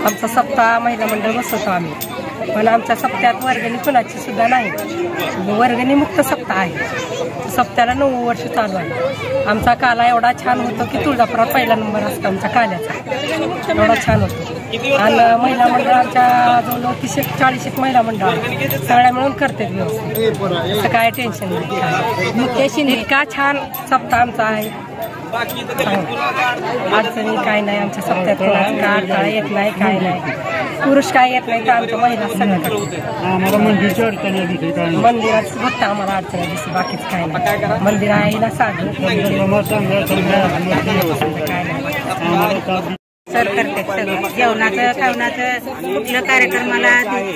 आमचा सप्ताह महिला मंडळ बसवतो आम्ही, पण आमच्या सप्त्यात वर्गणी कुणाची सुद्धा नाही. वर्गणी मुक्त सप्ताह आहे. सप्त्याला 9 वर्ष चालू आहे. आमचा काला एवढा छान होतो की तुळजापुरात पहिला नंबर असतो आमच्या काल्याचा, एवढा छान होतो. आणि महिला मंडळ आमच्या जवळ 30-40 महिला मंडळ सगळ्या मिळून करतात व्यवस्थित, असं काय टेन्शन नाही. इतका छान सप्ताह आमचा आहे. अडचणी काय नाही आमच्या सप्त्यात, का अडथळा येत नाही, काय नाही. पुरुष काय येत नाही तर आमच्या महिला सगळं करतात. मंदिरात फक्त आम्हाला अडचणी दिसते, बाकीच काय नाही. मंदिर आहे ना साधं काय नाही. सर करते सगळं, जेवणाचं खावणाचं कुठलं कार्यक्रमाला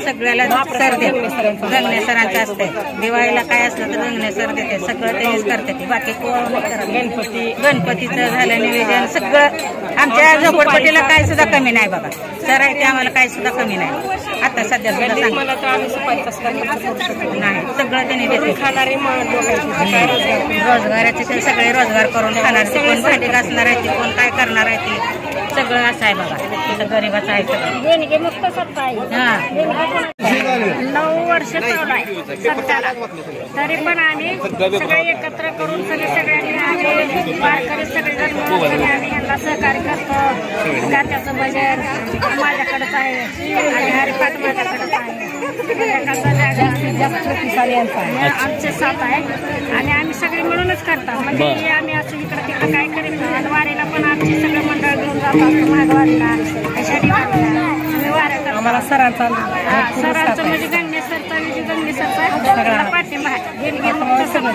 सगळ्याला सर देते. गंगणे सरांचं असते. दिवाळीला काय असलं तर गंगणे सर देते, सगळं तेच करते. बाकी कोण गणपतीचं झालं निवेदन सगळं. आमच्या झोपडपट्टीला काय सुद्धा कमी नाही बाबा. सर आहे ते आम्हाला काही सुद्धा कमी नाही. आता सध्या सुद्धा नाही, सगळं त्यांनी देते. खाणारे रोजगाराचे ते सगळे रोजगार करून खाणारे, कोण भांडी घासणार आहे ते, कोण काय करणार आहे ते, सगळं असं आहे बघा. तिथं गरीबाचं आहे सगळं. देणगी मुक्त सप्ताह आहे. 9 वर्ष चालू आहे सप्ताहाला. तरी पण आम्ही सगळे एकत्र करून सगळ्यांनी आम्ही वारकरी सगळेजण मिळून आम्ही यांना सहकार्य करतो. गात्याचं भजन माझ्याकडेच आहे आणि हरिपाठ माझ्याकडेच आहे. आमचे 7 आहे आणि आम्ही सगळे मिळूनच करतो. म्हणजे आम्ही असं इकडं तिकडं काय करीत नाही. वारीला पण आमची सगळं मंडळ घेऊन जातो. महागवारीला शनिवारला आम्ही वाऱ्या करतो. आम्हाला सरांचा म्हणजे गंगणे सरचा पाठिंबा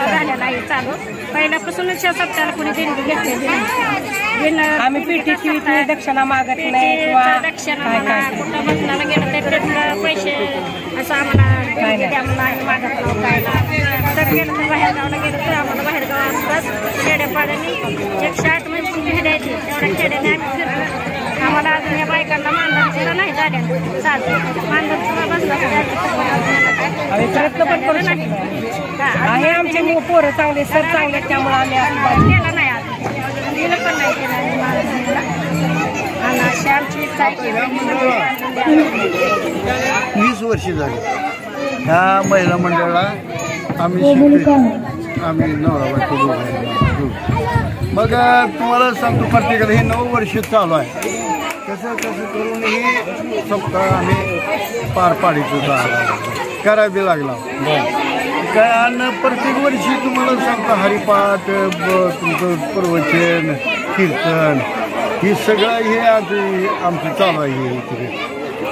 झालेला आहे चालू. पहिल्यापासूनच या सप्ताहाला कोणी देणगी घेतलेली नाही. आम्ही पेटीची दक्षिणा मागत नाही किंवा दक्षिणा कुठं बसण्याला गेलं तर पैसे असं आम्हाला मागत नाव काय तर गेलं तर बाहेर गावाला गेलं तर आम्हाला बाहेर गाव असतात. खेड्यापाड्याने 108 म्हणजे भेटायची तेवढ्या खेड्याने आम्ही फिरलो. आम्हाला अजून या बायकांना मानधन सुद्धा नाही झालं. चालतं मानधन सुद्धा बसला आम्ही प्रयत्न पण करू नाही आहे. आमचे पोरं चांगले, सर चांगले, त्यामुळे आम्ही केला नाही अजून दिलं पण नाही केलं. आणि अशी आमची इच्छा आहे 20 वर्षे झाली ह्या महिला मंडळाला आम्ही नवरा बायको मग तुम्हाला सांगतो प्रत्येकाला हे 9 वर्ष चालू आहे. कसं करून हे सप्ताह आम्ही पार पाडायचो करावी लागला काय. आणि प्रत्येक वर्षी तुम्हाला सांगतो हरिपाठ, तुमचं प्रवचन, कीर्तन ही सगळं हे आमचं चालू आहे हे इथे.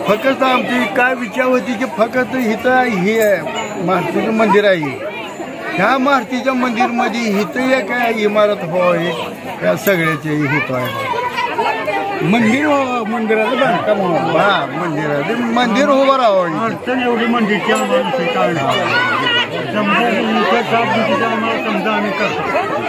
फक्त आमची काय विचार होती की फक्त इथं हे मारुतीचं मंदिर आहे. ह्या मारुतीच्या मंदिरमध्ये इथं एक इमारत व्हावी या सगळ्याचे हेतू आहे. मंदिराचं बांधकाम व्हावं. हा मंदिराचं मंदिर उभं राहावं. अडचण एवढी मंदिरची आम्हाला काय नाही. समजा आम्ही करतो.